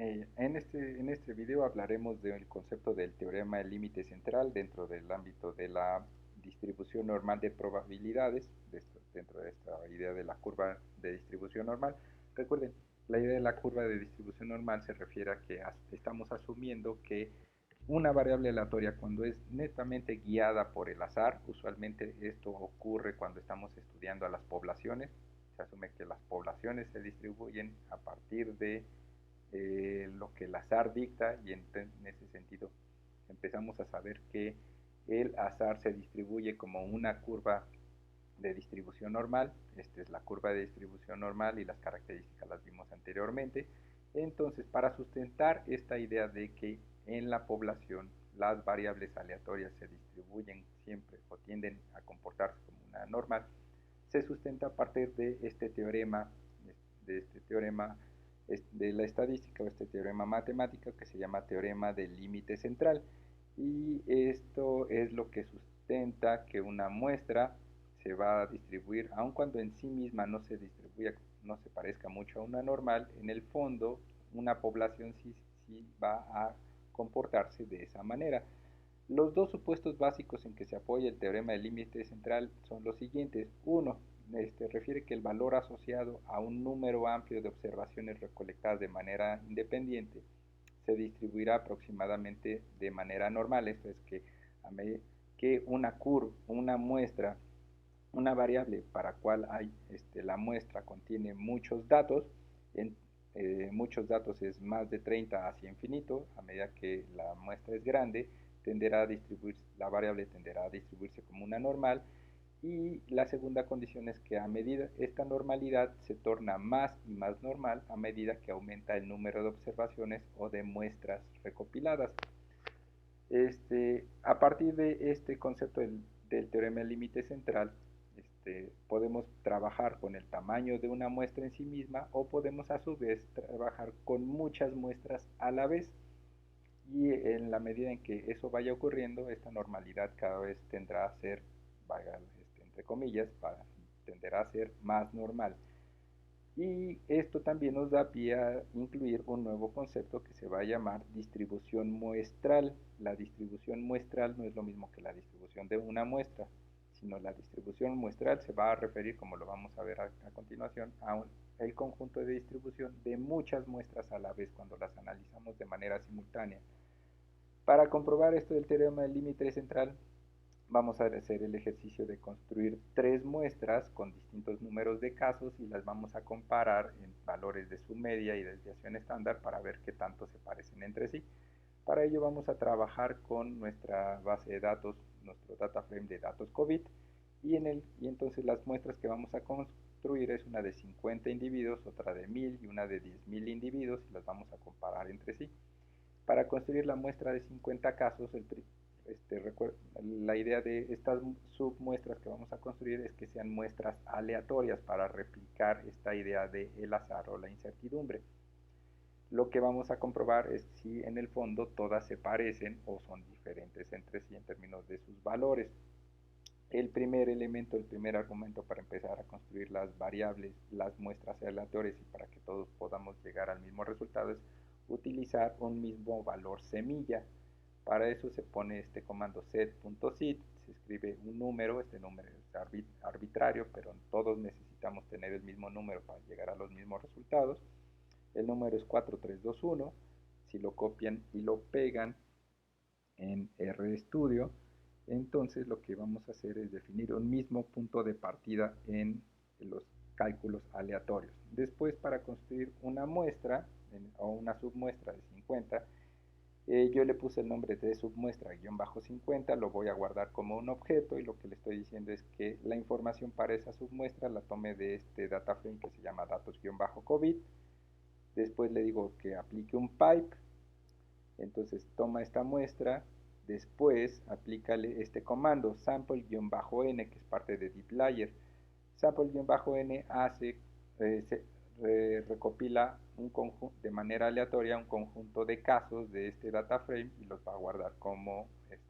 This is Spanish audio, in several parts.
En este video hablaremos del concepto del teorema del límite central dentro del ámbito de la distribución normal de probabilidades, dentro de esta idea de la curva de distribución normal. Recuerden, la idea de la curva de distribución normal se refiere a que estamos asumiendo que una variable aleatoria, cuando es netamente guiada por el azar, usualmente esto ocurre cuando estamos estudiando a las poblaciones. Se asume que las poblaciones se distribuyen a partir de lo que el azar dicta, y en ese sentido empezamos a saber que el azar se distribuye como una curva de distribución normal. Esta es la curva de distribución normal y las características las vimos anteriormente. Entonces, para sustentar esta idea de que en la población las variables aleatorias se distribuyen siempre o tienden a comportarse como una normal, se sustenta a partir de este teorema de la estadística, o este teorema matemático que se llama teorema del límite central. Y esto es lo que sustenta que una muestra se va a distribuir, aun cuando en sí misma no se distribuya, no se parezca mucho a una normal. En el fondo una población sí va a comportarse de esa manera. Los dos supuestos básicos en que se apoya el teorema del límite central son los siguientes. Uno, refiere que el valor asociado a un número amplio de observaciones recolectadas de manera independiente se distribuirá aproximadamente de manera normal. Esto es que a medida que una curva, una muestra, una variable para cual hay la muestra contiene muchos datos, muchos datos es más de 30 hacia infinito. A medida que la muestra es grande, tenderá a distribuirse, la variable tenderá a distribuirse como una normal. Y la segunda condición es que a medida esta normalidad se torna más y más normal a medida que aumenta el número de observaciones o de muestras recopiladas. A partir de este concepto del teorema del límite central, podemos trabajar con el tamaño de una muestra en sí misma, o podemos a su vez trabajar con muchas muestras a la vez. Y en la medida en que eso vaya ocurriendo, esta normalidad cada vez tendrá a ser, valga entre comillas, tenderá a ser más normal. Y esto también nos da pie a incluir un nuevo concepto que se va a llamar distribución muestral. La distribución muestral no es lo mismo que la distribución de una muestra, sino la distribución muestral se va a referir, como lo vamos a ver a continuación, a el conjunto de distribución de muchas muestras a la vez cuando las analizamos de manera simultánea. Para comprobar esto del teorema del límite central, vamos a hacer el ejercicio de construir tres muestras con distintos números de casos y las vamos a comparar en valores de su media y desviación estándar para ver qué tanto se parecen entre sí. Para ello vamos a trabajar con nuestra base de datos, nuestro data frame de datos COVID, y entonces las muestras que vamos a construir es una de 50 individuos, otra de 1000 y una de 10.000 individuos, y las vamos a comparar entre sí. Para construir la muestra de 50 casos, la idea de estas submuestras que vamos a construir es que sean muestras aleatorias para replicar esta idea de el azar o la incertidumbre. Lo que vamos a comprobar es si en el fondo todas se parecen o son diferentes entre sí en términos de sus valores. El primer elemento, el primer argumento para empezar a construir las variables, las muestras aleatorias, y para que todos podamos llegar al mismo resultado, es utilizar un mismo valor semilla. Para eso se pone este comando set.sit, se escribe un número. Este número es arbitrario, pero todos necesitamos tener el mismo número para llegar a los mismos resultados. El número es 4321. Si lo copian y lo pegan en RStudio, entonces lo que vamos a hacer es definir un mismo punto de partida en los cálculos aleatorios. Después, para construir una muestra o una submuestra de 50, yo le puse el nombre de submuestra-50, lo voy a guardar como un objeto, y lo que le estoy diciendo es que la información para esa submuestra la tome de este data frame que se llama datos-COVID. Después le digo que aplique un pipe. Entonces toma esta muestra, después aplícale este comando sample-n, que es parte de dplyr. Sample-n hace, recopila de manera aleatoria un conjunto de casos de este data frame y los va a guardar como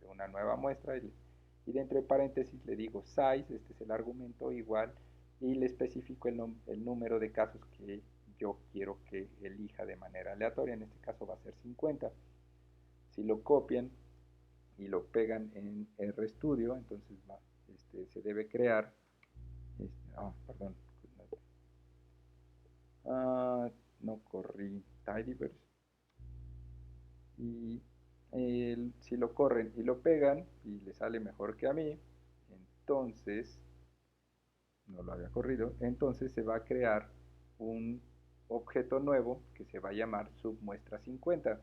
una nueva muestra. Y dentro de paréntesis le digo size, este es el argumento igual, y le especifico el número de casos que yo quiero que elija de manera aleatoria, en este caso va a ser 50. Si lo copian y lo pegan en RStudio, entonces se debe crear, perdón, no corrí tidyverse, y si lo corren y lo pegan y le sale mejor que a mí, entonces, no lo había corrido, entonces se va a crear un objeto nuevo que se va a llamar submuestra 50.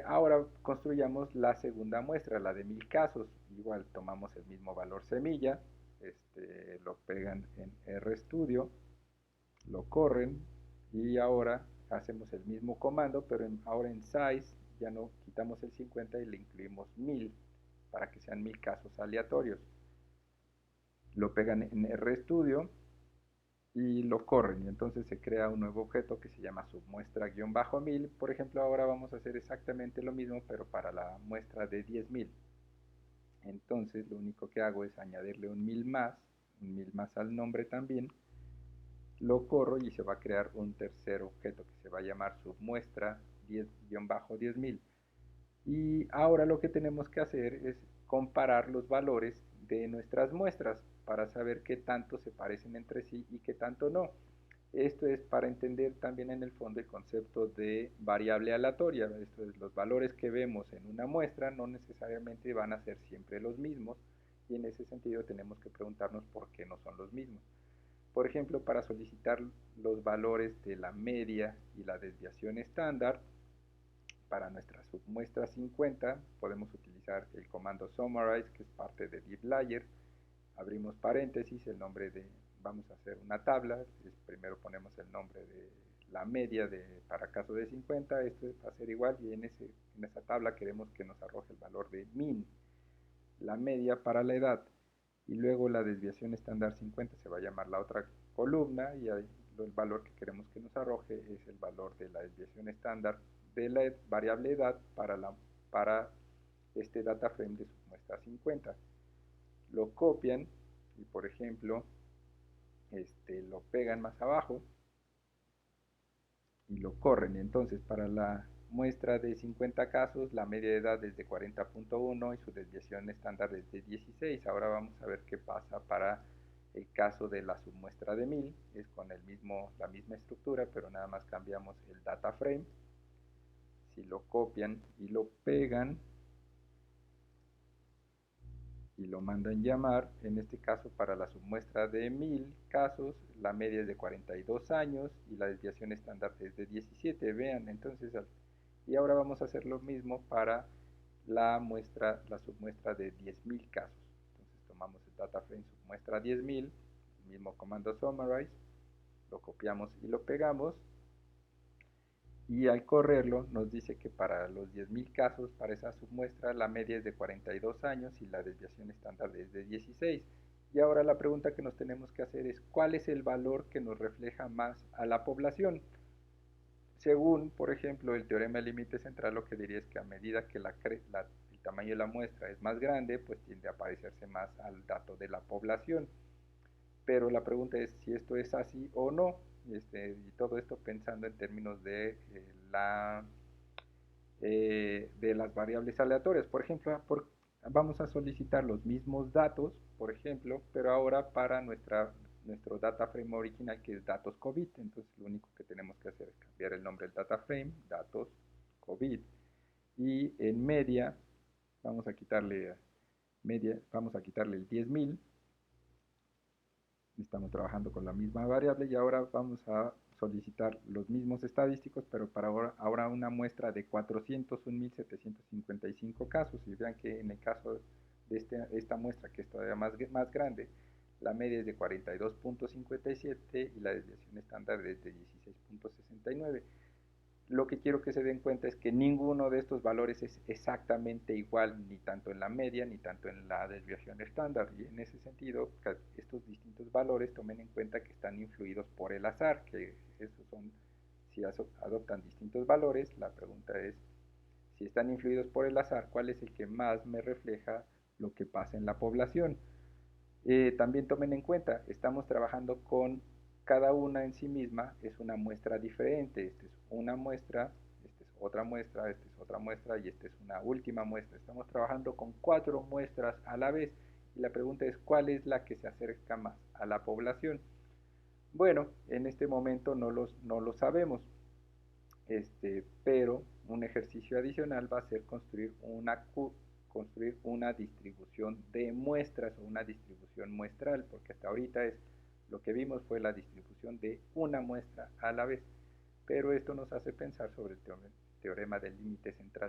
Ahora construyamos la segunda muestra, la de 1000 casos. Igual tomamos el mismo valor semilla, lo pegan en RStudio, lo corren y ahora hacemos el mismo comando, pero ahora en size ya no quitamos el 50 y le incluimos 1000 para que sean 1000 casos aleatorios. Lo pegan en RStudio y lo corren y entonces se crea un nuevo objeto que se llama submuestra-1000. Por ejemplo, ahora vamos a hacer exactamente lo mismo pero para la muestra de 10.000. Entonces lo único que hago es añadirle un 1000 más al nombre también, lo corro y se va a crear un tercer objeto que se va a llamar submuestra 10-10000. Y ahora lo que tenemos que hacer es comparar los valores de nuestras muestras para saber qué tanto se parecen entre sí y qué tanto no. Esto es para entender también en el fondo el concepto de variable aleatoria. Esto es, los valores que vemos en una muestra no necesariamente van a ser siempre los mismos y en ese sentido tenemos que preguntarnos por qué no son los mismos. Por ejemplo, para solicitar los valores de la media y la desviación estándar, para nuestra submuestra 50 podemos utilizar el comando summarize, que es parte de dplyr. Abrimos paréntesis, el nombre de, vamos a hacer una tabla, primero ponemos el nombre de la media para caso de 50, esto va a ser igual y en esa tabla queremos que nos arroje el valor de min, la media para la edad, y luego la desviación estándar 50 se va a llamar la otra columna y ahí el valor que queremos que nos arroje es el valor de la desviación estándar de la variable edad para este data frame de submuestra 50. Lo copian y por ejemplo lo pegan más abajo y lo corren. Entonces para la muestra de 50 casos la media de edad es de 40.1 y su desviación estándar es de 16. Ahora vamos a ver qué pasa para el caso de la submuestra de 1000. Es con la misma estructura, pero nada más cambiamos el data frame. Si lo copian y lo pegan y lo mandan llamar, en este caso para la submuestra de 1000 casos, la media es de 42 años y la desviación estándar es de 17, vean, entonces, y ahora vamos a hacer lo mismo para la submuestra de 10.000 casos. Entonces tomamos el data frame submuestra 10.000, el mismo comando summarize, lo copiamos y lo pegamos, y al correrlo nos dice que para los 10.000 casos, para esa submuestra, la media es de 42 años y la desviación estándar es de 16. Y ahora la pregunta que nos tenemos que hacer es, ¿cuál es el valor que nos refleja más a la población? Según, por ejemplo, el teorema del límite central, lo que diría es que a medida que el tamaño de la muestra es más grande, pues tiende a parecerse más al dato de la población. Pero la pregunta es si esto es así o no. Y todo esto pensando en términos de las variables aleatorias. Por ejemplo, vamos a solicitar los mismos datos, por ejemplo, pero ahora para nuestro data frame original, que es datos COVID. Entonces lo único que tenemos que hacer es cambiar el nombre del data frame, datos COVID, y en media vamos a quitarle el 10.000. Estamos trabajando con la misma variable y ahora vamos a solicitar los mismos estadísticos, pero para ahora una muestra de 401.755 casos. Y vean que en el caso de esta muestra, que es todavía más grande, la media es de 42.57 y la desviación estándar es de 16.69. Lo que quiero que se den cuenta es que ninguno de estos valores es exactamente igual, ni tanto en la media, ni tanto en la desviación estándar. Y en ese sentido, estos distintos valores tomen en cuenta que están influidos por el azar, que esos son, si adoptan distintos valores, la pregunta es, si están influidos por el azar, ¿cuál es el que más me refleja lo que pasa en la población? También tomen en cuenta, estamos trabajando con cada una en sí misma es una muestra diferente. Esta es una muestra, esta es otra muestra, esta es otra muestra y esta es una última muestra. Estamos trabajando con 4 muestras a la vez y la pregunta es ¿cuál es la que se acerca más a la población? Bueno, en este momento no lo sabemos, pero un ejercicio adicional va a ser construir una distribución de muestras o una distribución muestral, porque hasta ahorita lo que vimos fue la distribución de una muestra a la vez, pero esto nos hace pensar sobre el teorema del límite central